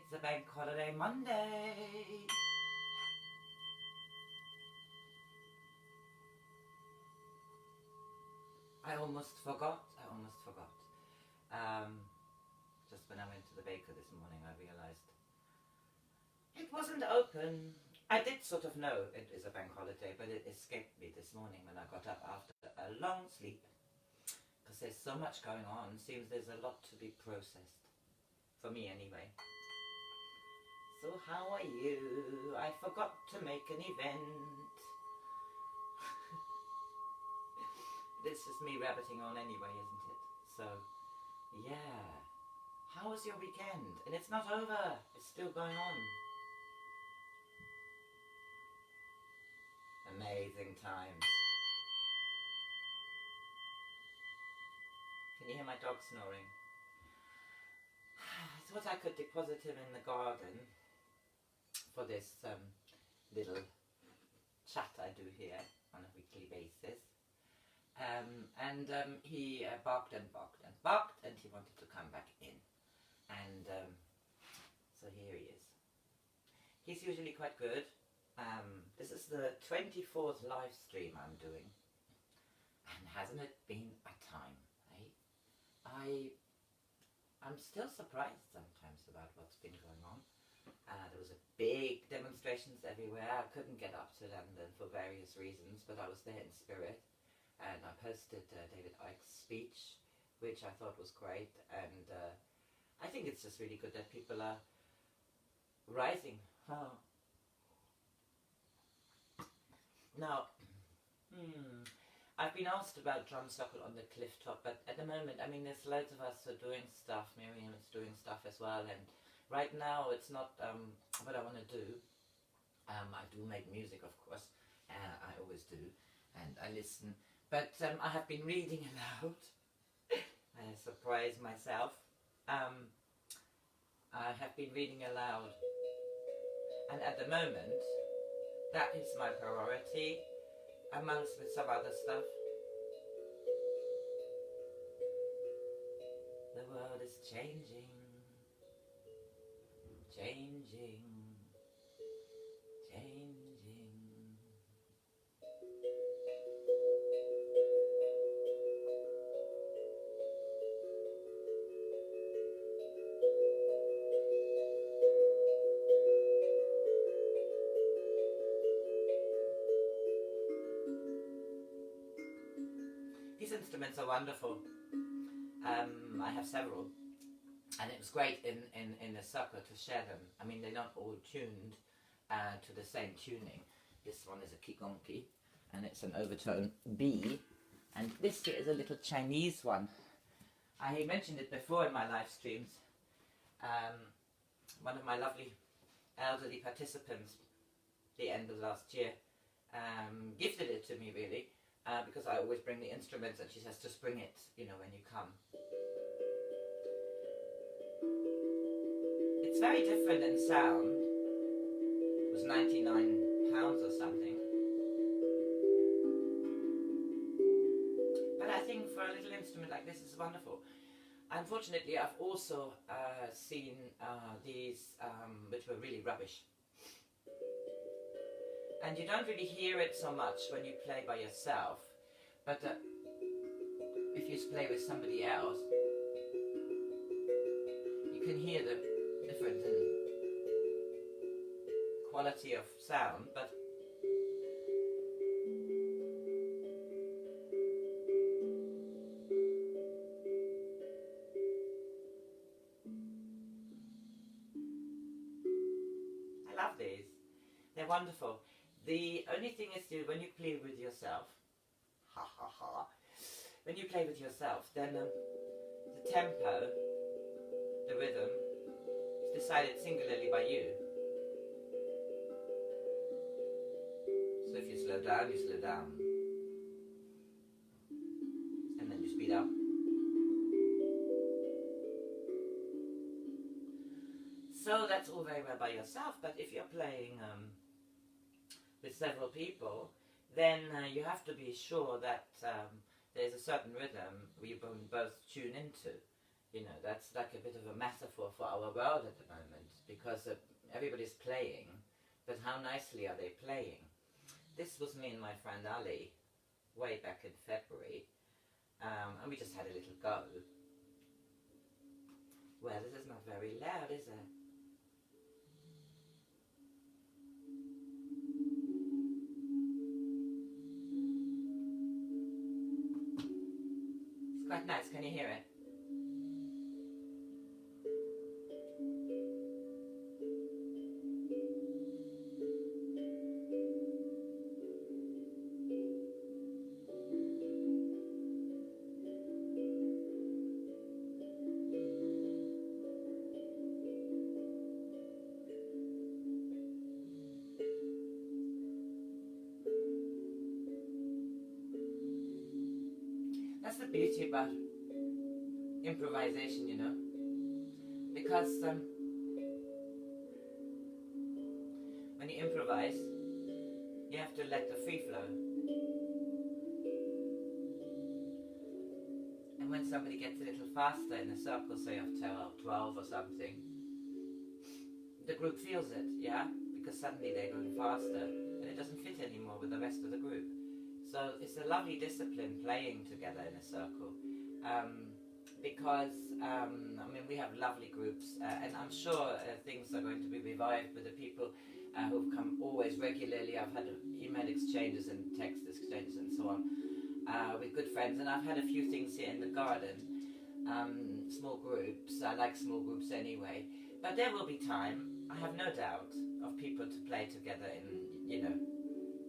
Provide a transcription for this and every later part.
It's a bank holiday Monday. I almost forgot. Just when I went to the baker this morning, I realized it wasn't open. I did sort of know it is a bank holiday, but it escaped me this morning when I got up after a long sleep. Because there's so much going on. Seems there's a lot to be processed. For me anyway. So how are you? I forgot to make an event. This is me rabbiting on anyway, isn't it? So, yeah. How was your weekend? And it's not over. It's still going on. Amazing times. Can you hear my dog snoring? I thought I could deposit him in the garden for this little chat I do here on a weekly basis. He barked and barked and barked, and he wanted to come back in. And so here he is. He's usually quite good. This is the 24th live stream I'm doing. And hasn't it been a time, eh? I'm still surprised sometimes about what's been going on. There was a big demonstrations everywhere. I couldn't get up to London for various reasons, but I was there in spirit. And I posted David Icke's speech, which I thought was great. And I think it's just really good that people are rising. Oh. Now, I've been asked about drum circle on the cliff top, but at the moment, I mean, there's loads of us who are doing stuff. Miriam is doing stuff as well, and right now it's not what I want to do. I do make music, of course. I always do, and I listen. But I have been reading aloud. I surprise myself. I have been reading aloud, and at the moment, that is my priority, amongst with some other stuff. The world is changing, changing, changing. These instruments are wonderful. I have several, and it was great in the circle to share them. I mean, they're not all tuned to the same tuning. This one is a kigonki, and it's an overtone B, and this here is a little Chinese one. I mentioned it before in my live streams. One of my lovely elderly participants, the end of last year, gifted it to me really. Because I always bring the instruments, and she says, just bring it, you know, when you come. It's very different in sound. It was £99 or something. But I think for a little instrument like this, it's wonderful. Unfortunately, I've also seen these which were really rubbish. And you don't really hear it so much when you play by yourself, but if you play with somebody else, you can hear the difference in quality of sound, but I love these. They're wonderful. The only thing is when you play with yourself, when you play with yourself, then the tempo, the rhythm, is decided singularly by you. So if you slow down, you slow down. And then you speed up. So that's all very well by yourself, but if you're playing with several people, then you have to be sure that there's a certain rhythm we both tune into, You know, that's like a bit of a metaphor for our world at the moment, because everybody's playing, but how nicely are they playing? This was me and my friend Ali, way back in February, and we just had a little go. Well, this is not very loud, is it? It's quite nice, can you hear it? That's the beauty about improvisation, you know, because when you improvise, you have to let the free flow. And when somebody gets a little faster in a circle, say of 12 or something, the group feels it, yeah? Because suddenly they're going faster and it doesn't fit anymore with the rest of the group. So it's a lovely discipline playing together in a circle, because I mean, we have lovely groups, and I'm sure things are going to be revived with the people who've come always regularly. I've had email exchanges and text exchanges and so on with good friends, and I've had a few things here in the garden, small groups. I like small groups anyway, but there will be time, I have no doubt, of people to play together in, you know,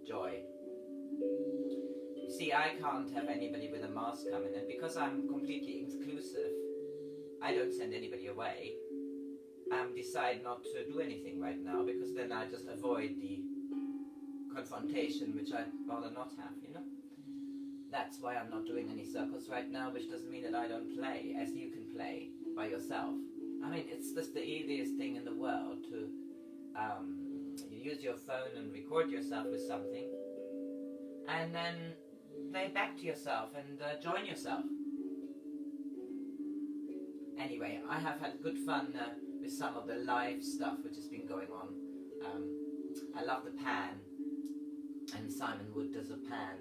joy. You see, I can't have anybody with a mask coming in, because I'm completely exclusive. I don't send anybody away. Decide not to do anything right now, because then I just avoid the confrontation, which I'd rather not have, you know. That's why I'm not doing any circles right now, which doesn't mean that I don't play, as you can play by yourself. I mean, it's just the easiest thing in the world to use your phone and record yourself with something, and then play back to yourself and join yourself. Anyway, I have had good fun with some of the live stuff which has been going on. I love the pan, and Simon Wood does a pan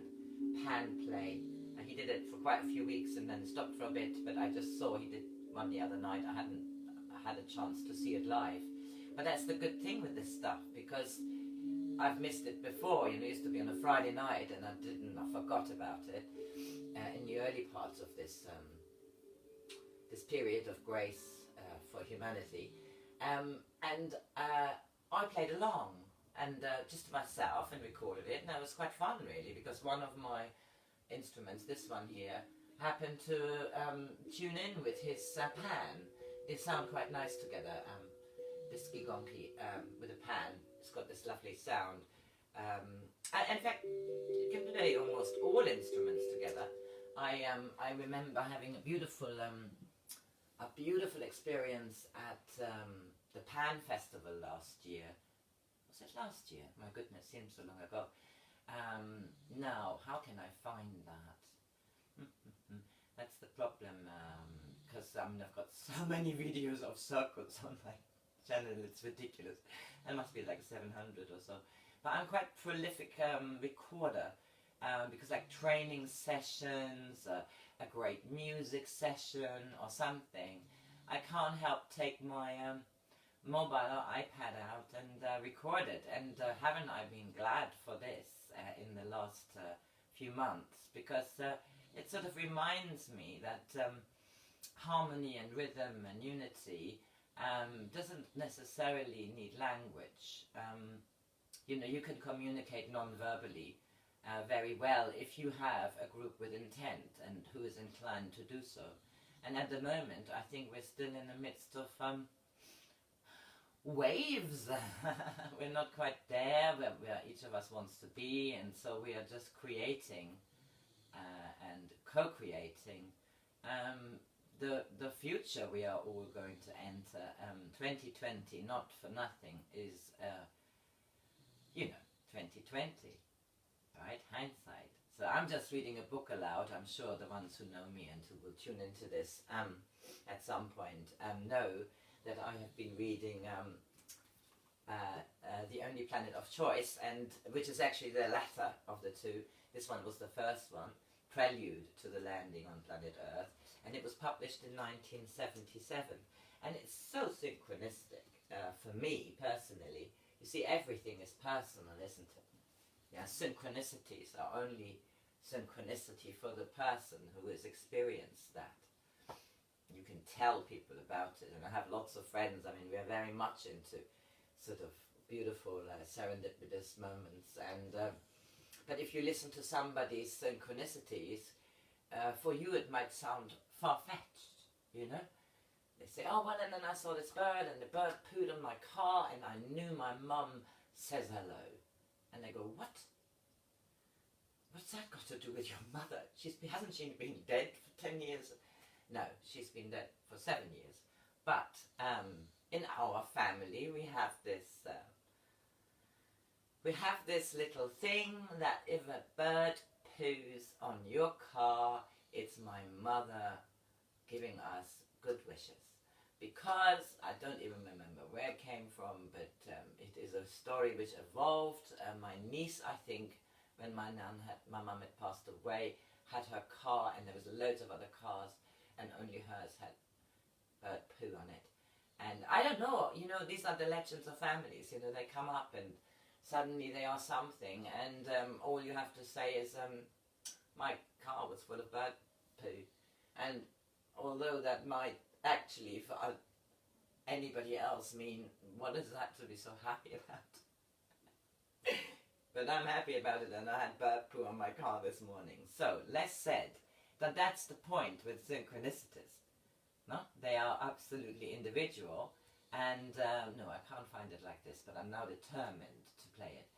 play. He did it for quite a few weeks and then stopped for a bit, but I just saw he did one the other night. I hadn't had a chance to see it live. But that's the good thing with this stuff, because I've missed it before. You know, it used to be on a Friday night, and I forgot about it in the early parts of this this period of grace for humanity. And I played along, and just to myself, and recorded it, and it was quite fun really, because one of my instruments, this one here, happened to tune in with his pan. They sound quite nice together. This gigonki with a pan, it's got this lovely sound. In fact, you can play almost all instruments together. I remember having a beautiful experience at the Pan Festival last year. Was it last year? My goodness, seems so long ago. Now, how can I find that? That's the problem, because I've got so many videos of circles on my channel, it's ridiculous. There must be like 700 or so. But I'm quite prolific recorder, because like training sessions, a great music session or something, I can't help take my mobile or iPad out and record it. And haven't I been glad for this in the last few months, because it sort of reminds me that harmony and rhythm and unity doesn't necessarily need language. You know, you can communicate non-verbally very well if you have a group with intent and who is inclined to do so. And at the moment, I think we're still in the midst of waves. We're not quite there where each of us wants to be, and so we are just creating and co-creating the future we are all going to enter. 2020, not for nothing, is 2020, right? Hindsight. So I'm just reading a book aloud. I'm sure the ones who know me and who will tune into this at some point know that I have been reading The Only Planet of Choice, and which is actually the latter of the two. This one was the first one, Prelude to the Landing on Planet Earth, and it was published in 1977. And it's so synchronistic for me personally. You see, everything is personal, isn't it? Yeah, synchronicities are only synchronicity for the person who has experienced that. You can tell people about it, and I have lots of friends. I mean, we are very much into sort of beautiful serendipitous moments, and but if you listen to somebody's synchronicities, for you it might sound far-fetched, you know. They say, oh well, and then I saw this bird, and the bird pooed on my car, and I knew my mum says hello. And they go, what? What's that got to do with your mother? Hasn't she been dead for 10 years? No, she's been dead for 7 years. But in our family, we have this little thing that if a bird poos on your car, it's my mother giving us good wishes. Because I don't even remember where it came from, but it is a story which evolved. My niece, I think, when my mum had passed away, had her car, and there was loads of other cars, and only hers had bird poo on it. And I don't know, you know, these are the legends of families. You know, they come up and suddenly they are something, and all you have to say is, my car was full of bird poo. And although that might actually for anybody else mean, what is that to be so happy about? But I'm happy about it, and I had bird poo on my car this morning. So, less said, that's the point with synchronicities. No? They are absolutely individual, and no, I can't find it like this, but I'm now determined to play it.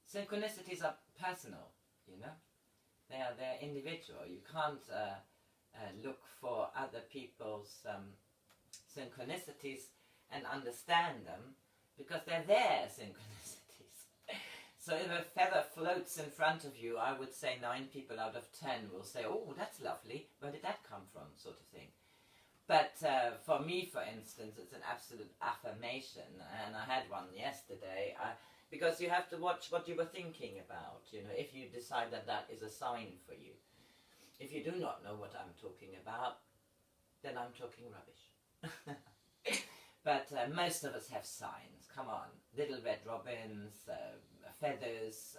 Synchronicities are personal, you know? They're individual. You can't look for other people's synchronicities and understand them, because they're their synchronicities. So if a feather floats in front of you, I would say 9 people out of 10 will say, oh, that's lovely, where did that come from, sort of thing. But for me, for instance, it's an absolute affirmation, and I had one yesterday, because you have to watch what you were thinking about, you know, if you decide that that is a sign for you. If you do not know what I'm talking about, then I'm talking rubbish. But most of us have signs, come on. Little red robins, feathers,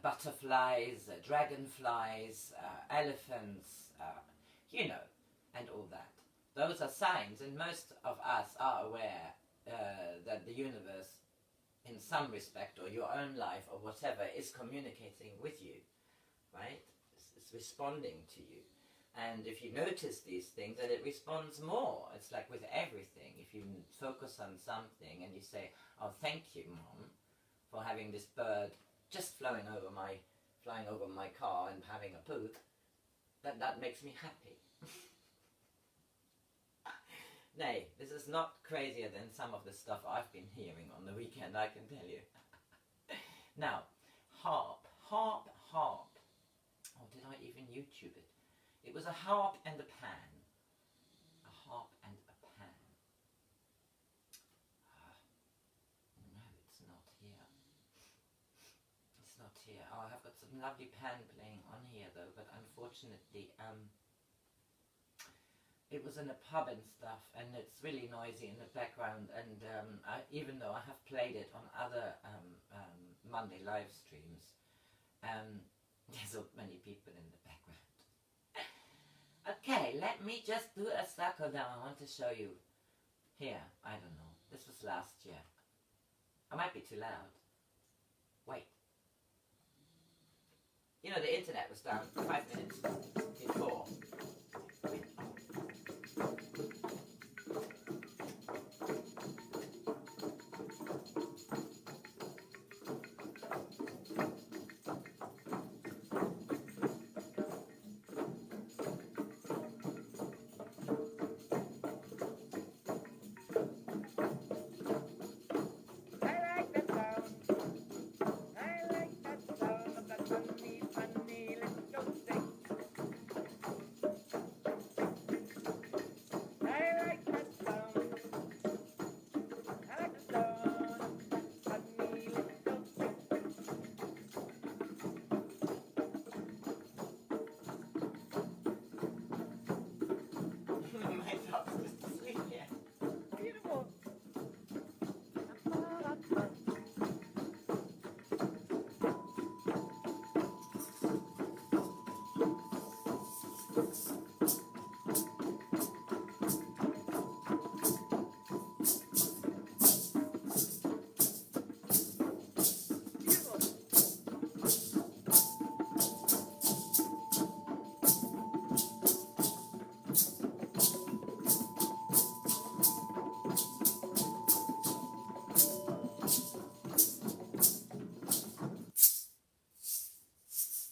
butterflies, dragonflies, elephants, you know, and all that. Those are signs, and most of us are aware that the universe, in some respect, or your own life, or whatever, is communicating with you, right? It's responding to you. And if you notice these things, then it responds more. It's like with everything. If you focus on something and you say, oh, thank you, Mom, for having this bird just flying over my car and having a poo, that makes me happy. Nay, this is not crazier than some of the stuff I've been hearing on the weekend, I can tell you. Now, harp. Oh, did I even YouTube it? It was a harp and a pan. A harp and a pan. No, it's not here. It's not here. Oh, I have got some lovely pan playing on here though, but unfortunately, it was in a pub and stuff, and it's really noisy in the background, and even though I have played it on other Monday live streams, there's so many people in the background. Okay, let me just do a circle now. I want to show you. Here, I don't know. This was last year. I might be too loud. Wait. You know, the internet was down 5 minutes before.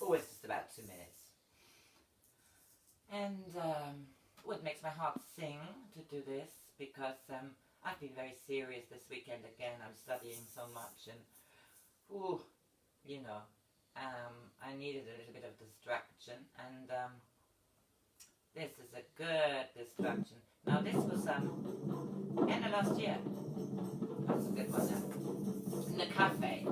Always just about 2 minutes. And it makes my heart sing to do this because I've been very serious this weekend again. I'm studying so much and, ooh, you know, I needed a little bit of distraction, and this is a good distraction. Now this was end of last year. That's a good one now. In the cafe.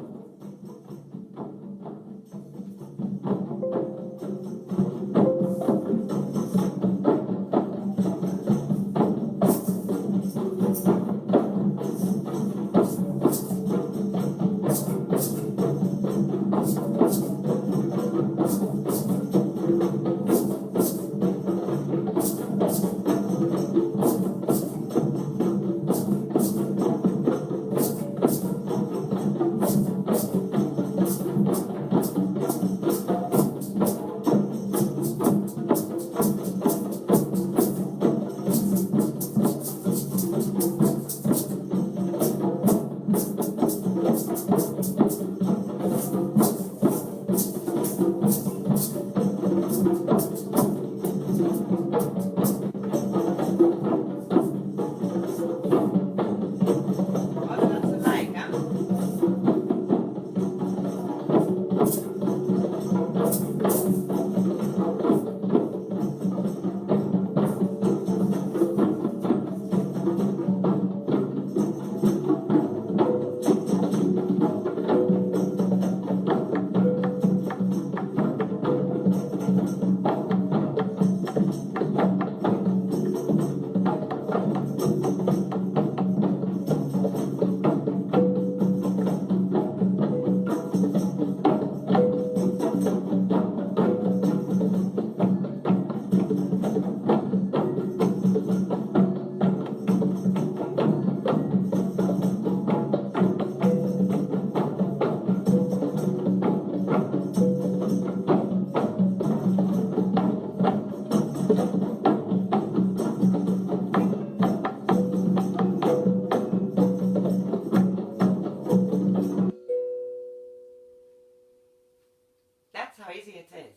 That's how easy it is.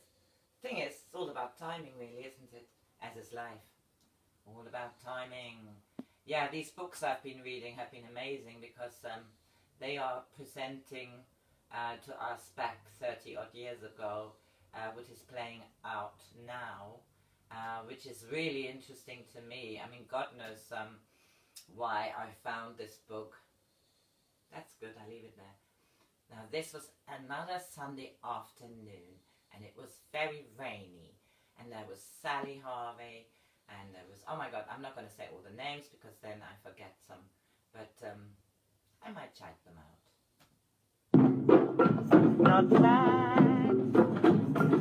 Thing is, it's all about timing really, isn't it? As is life. All about timing. Yeah, these books I've been reading have been amazing because they are presenting to us back 30 odd years ago what is playing out now, which is really interesting to me. I mean, God knows why I found this book. That's good, I'll leave it there. Now this was another Sunday afternoon and it was very rainy, and there was Sally Harvey, and there was, oh my god, I'm not going to say all the names because then I forget some, but I might shout them out. Not sad,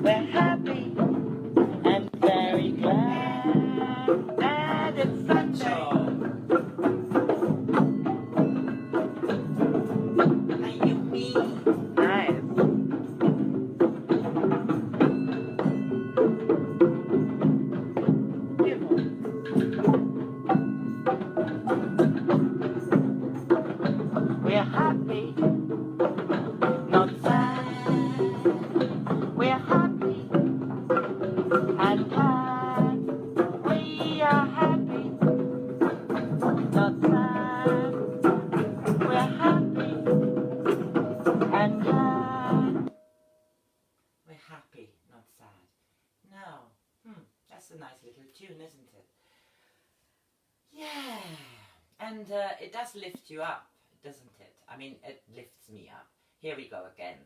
we're happy and very glad that it's Sunday. And it does lift you up, doesn't it? I mean, it lifts me up. Here we go again,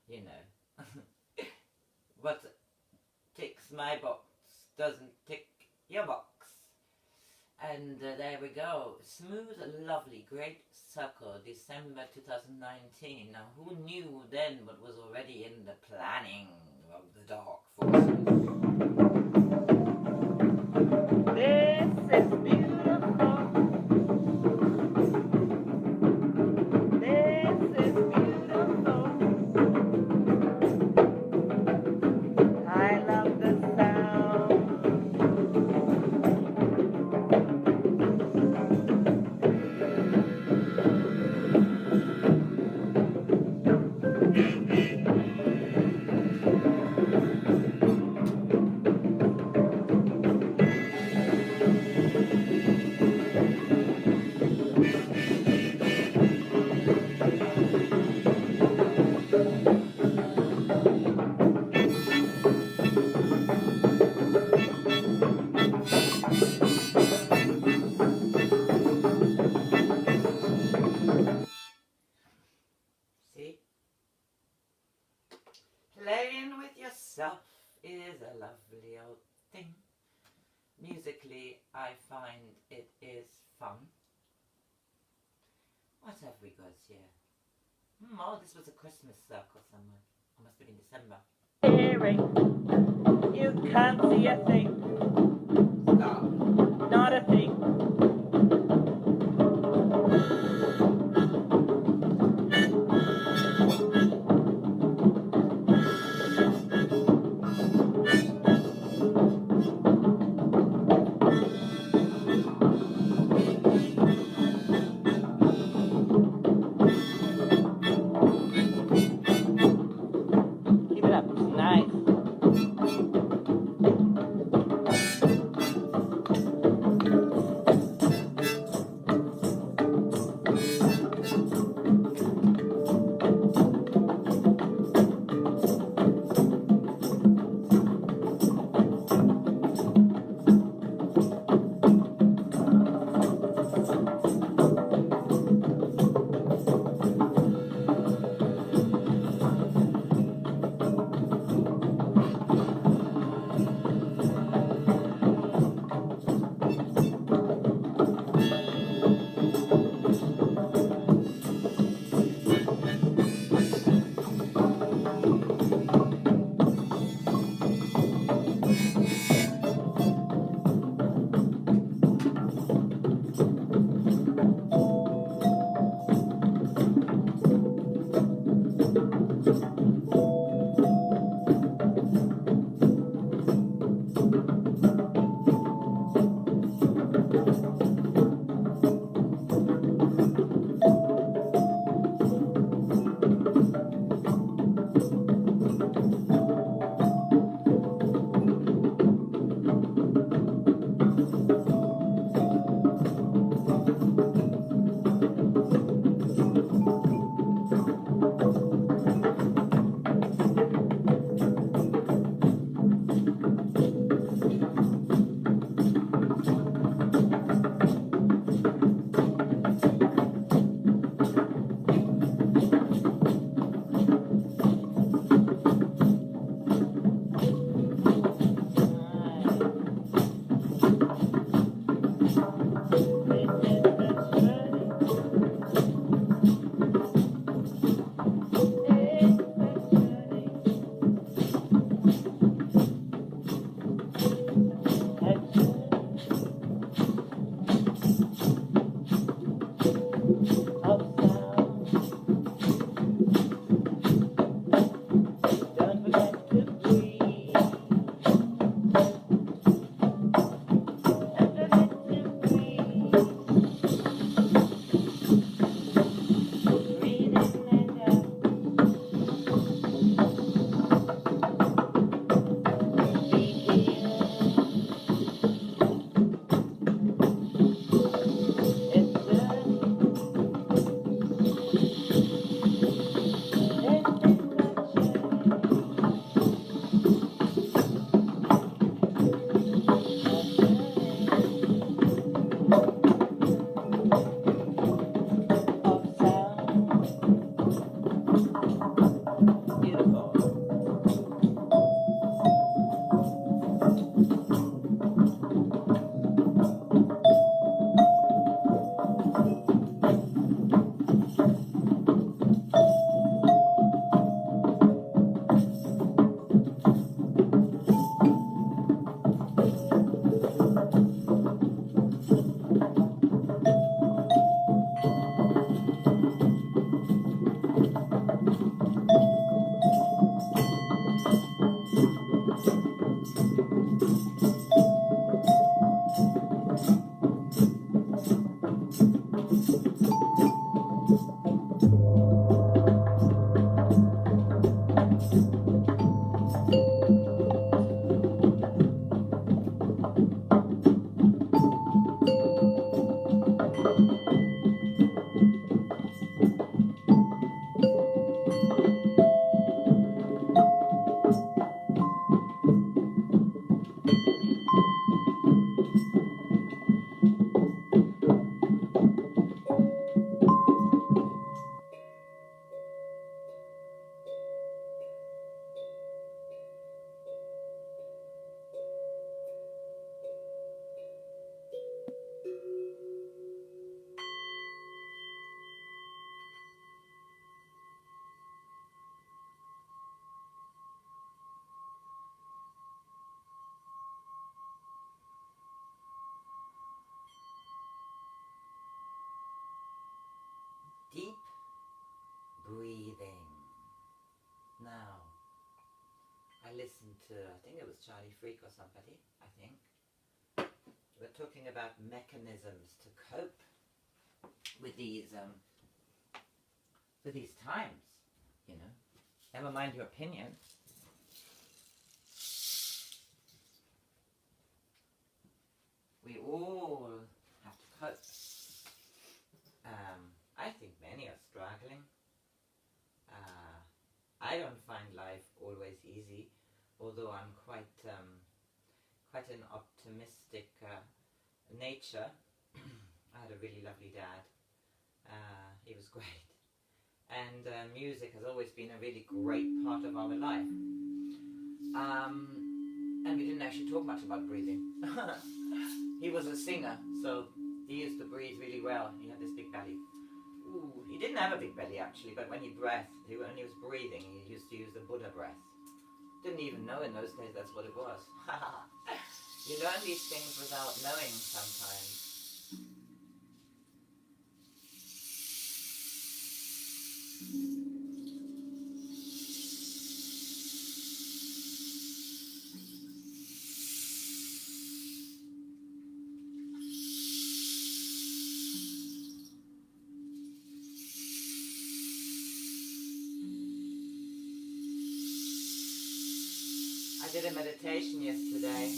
you know. What ticks my box doesn't tick your box. And there we go. Smooth, lovely, great circle, December 2019. Now, who knew then what was already in the planning of the dark forces? itself is a lovely old thing. Musically, I find it is fun. What have we got here? Oh, this was a Christmas circle somewhere. It must have been December. Hearing, you can't see a thing. Stop. Not a thing. Keep it up. Nice. breathing. Now, I listened to, I think it was Charlie Freak or somebody, I think. We're talking about mechanisms to cope with these times, you know. Never mind your opinion. We all have to cope. I think many are struggling. I don't find life always easy, although I'm quite an optimistic nature. I had a really lovely dad. He was great. And music has always been a really great part of our life. And we didn't actually talk much about breathing. He was a singer, so he used to breathe really well. He had this big belly. Ooh, he didn't have a big belly actually, but when he breathed, when he was breathing, he used to use the Buddha breath. Didn't even know in those days that's what it was. You learn these things without knowing sometimes. I did a meditation yesterday.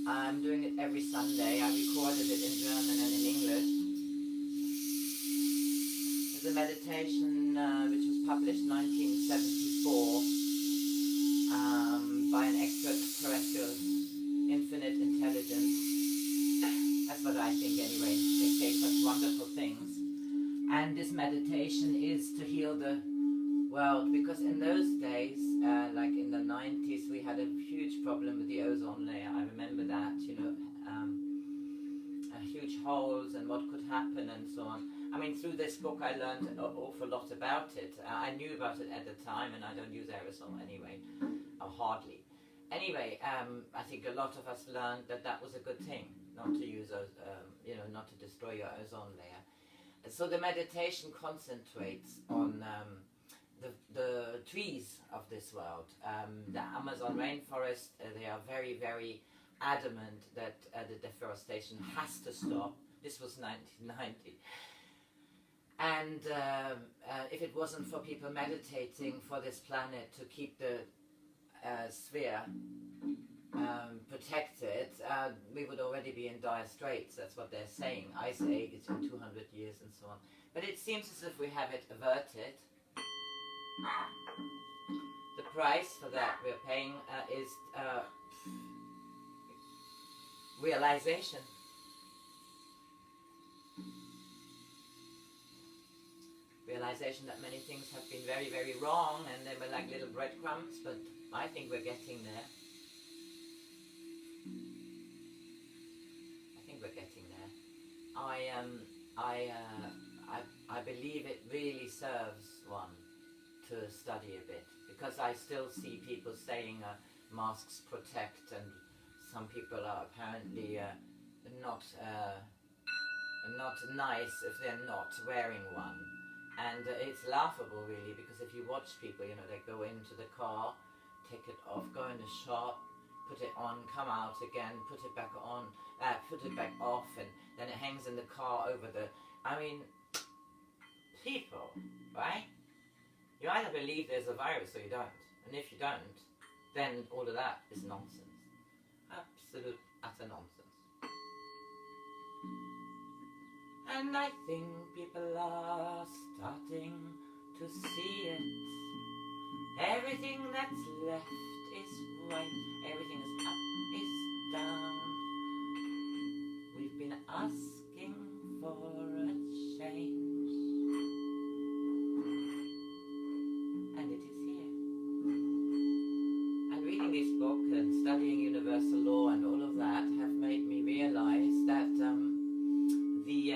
I'm doing it every Sunday. I recorded it in German and in English. It's a meditation which was published in 1974 by an extraterrestrial infinite intelligence. That's what I think anyway. They say such wonderful things. And this meditation is to heal the world, because in those days, like in the 90s, we had a huge problem with the ozone layer. I remember that, you know, huge holes and what could happen and so on. I mean, through this book I learned an awful lot about it. I knew about it at the time, and I don't use aerosol anyway, or hardly. Anyway, I think a lot of us learned that that was a good thing, not to use, you know, not to destroy your ozone layer. So the meditation concentrates on the trees of this world. The Amazon rainforest, they are very, very adamant that the deforestation has to stop. This was 1990. And if it wasn't for people meditating for this planet to keep the sphere protected, we would already be in dire straits. That's what they're saying. Ice age in 200 years and so on. But it seems as if we have it averted. The price for that we're paying is realization. Realization that many things have been very, very wrong, and they were like little breadcrumbs, but I think we're getting there. I think we're getting there. I believe it really serves one to study a bit, because I still see people saying masks protect, and some people are apparently not nice if they're not wearing one. And it's laughable really, because if you watch people, you know, they go into the car, take it off, go in the shop, put it on, come out again, put it back on, put it back off, and then it hangs in the car over the... I mean, people, right? You either believe there's a virus or you don't. And if you don't, then all of that is nonsense. Absolute, utter nonsense. And I think people are starting to see it. Everything that's left is right. Everything is up, is down. We've been asking for a change. And it is here. And reading this book and studying universal law and all of that have made me realize that the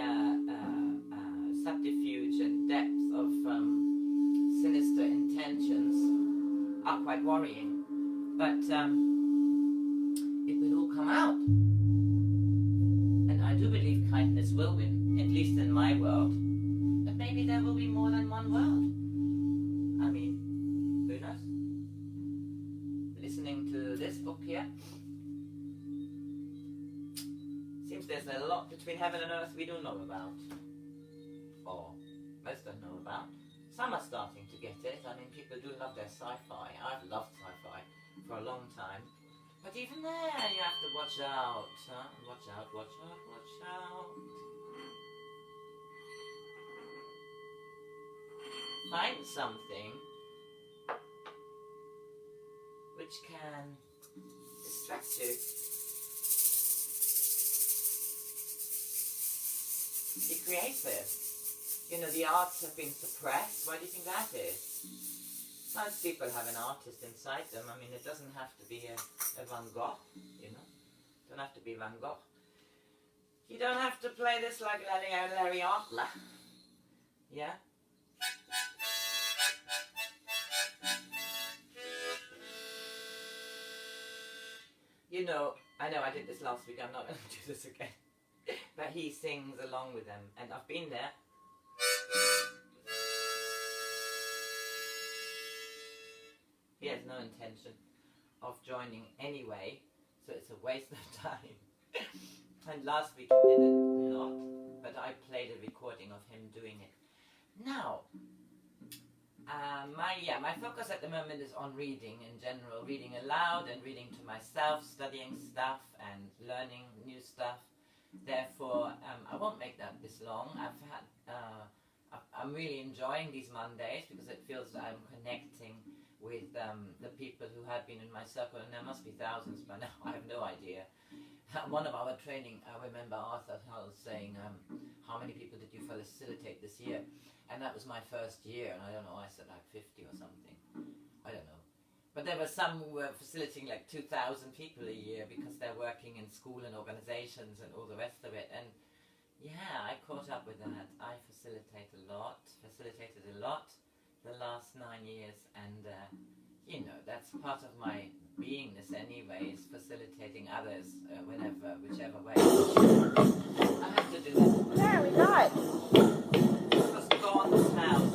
subterfuge and depth of sinister intentions are quite worrying, but it will all come out, and I do believe kindness will win, at least in my world. But maybe there will be more than one world. I mean, who knows? Listening to this book here, seems there's a lot between heaven and earth we don't know about. Or most don't know about. Some are starting to get it. I mean, people do love their sci-fi. I've loved sci-fi for a long time. But even there, you have to watch out. Huh? Watch out, watch out, watch out. Find something which can distract you. Be creative. You know, the arts have been suppressed. Why do you think that is? Most people have an artist inside them. I mean, it doesn't have to be a Van Gogh, you know. It don't have to be Van Gogh. You don't have to play this like Larry Artler. Yeah? You know I did this last week. I'm not going to do this again. But he sings along with them. And I've been there. He has no intention of joining anyway, so it's a waste of time. And last week he did it not, but I played a recording of him doing it. Now, my focus at the moment is on reading in general, reading aloud and reading to myself, studying stuff and learning new stuff. Therefore, I won't make that this long. I'm really enjoying these Mondays because it feels that I'm connecting with the people who have been in my circle, and there must be thousands by now. I have no idea. One of our training, I remember Arthur Hull saying, how many people did you facilitate this year? And that was my first year, and I don't know, I said like 50 or something. I don't know. But there were some who were facilitating like 2,000 people a year because they're working in school and organizations and all the rest of it. And yeah, I caught up with that. I facilitated a lot the last 9 years, and you know, that's part of my beingness anyway, is facilitating others whichever way. I have to do this. Very nice. This was Dawn's house.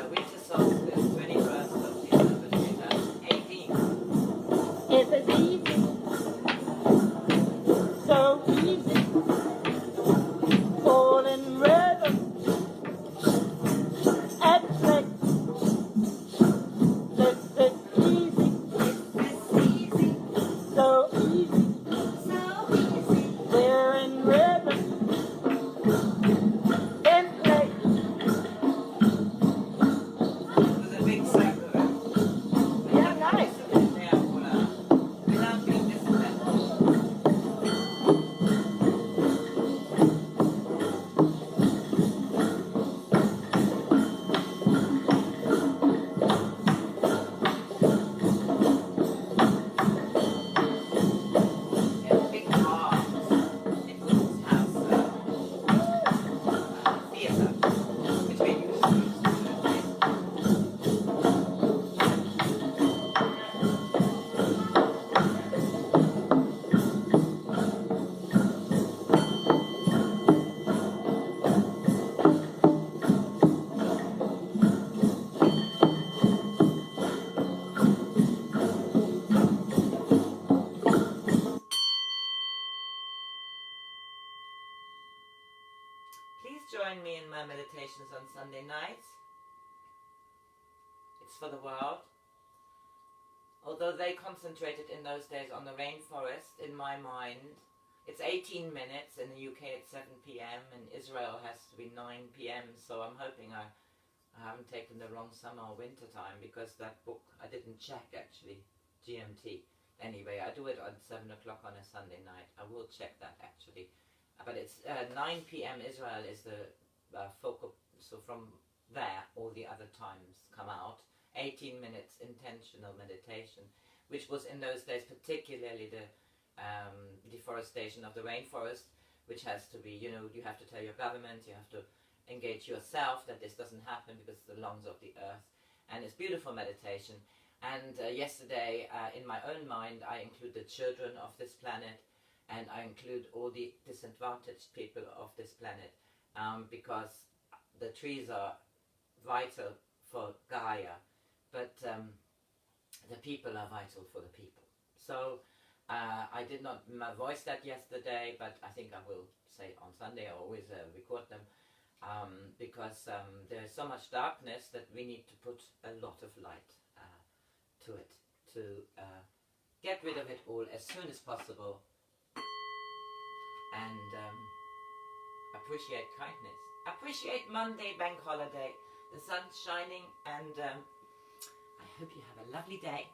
Winter solstice, 21st of December 2018. It was easy. So easy. Fall in rhythm. And play. This is easy. So easy. We're in rhythm. And play. It was a big circle. Yeah, nice. Without being disciplined. Big heart in Will's house theatre, which we used to do. Please join me in my meditations on Sunday nights. It's for the world. Although they concentrated in those days on the rainforest, in my mind, it's 18 minutes. In the UK it's 7 p.m. and Israel has to be 9 p.m. So I'm hoping I haven't taken the wrong summer or winter time, because that book, I didn't check actually, GMT. Anyway, I do it on 7 o'clock on a Sunday night. I will check that actually. But it's 9 p.m. Israel is the focal, so from there all the other times come out. 18 minutes intentional meditation, which was in those days particularly the deforestation of the rainforest, which has to be, you know, you have to tell your government, you have to engage yourself that this doesn't happen because it's the lungs of the earth. And it's beautiful meditation. And yesterday, in my own mind, I include the children of this planet, and I include all the disadvantaged people of this planet, because the trees are vital for Gaia, but the people are vital for the people. So I did not voice that yesterday, but I think I will say it on Sunday. I always record them, because there's so much darkness that we need to put a lot of light to it, to get rid of it all as soon as possible, and appreciate kindness. Appreciate Monday, bank holiday. The sun's shining, and I hope you have a lovely day.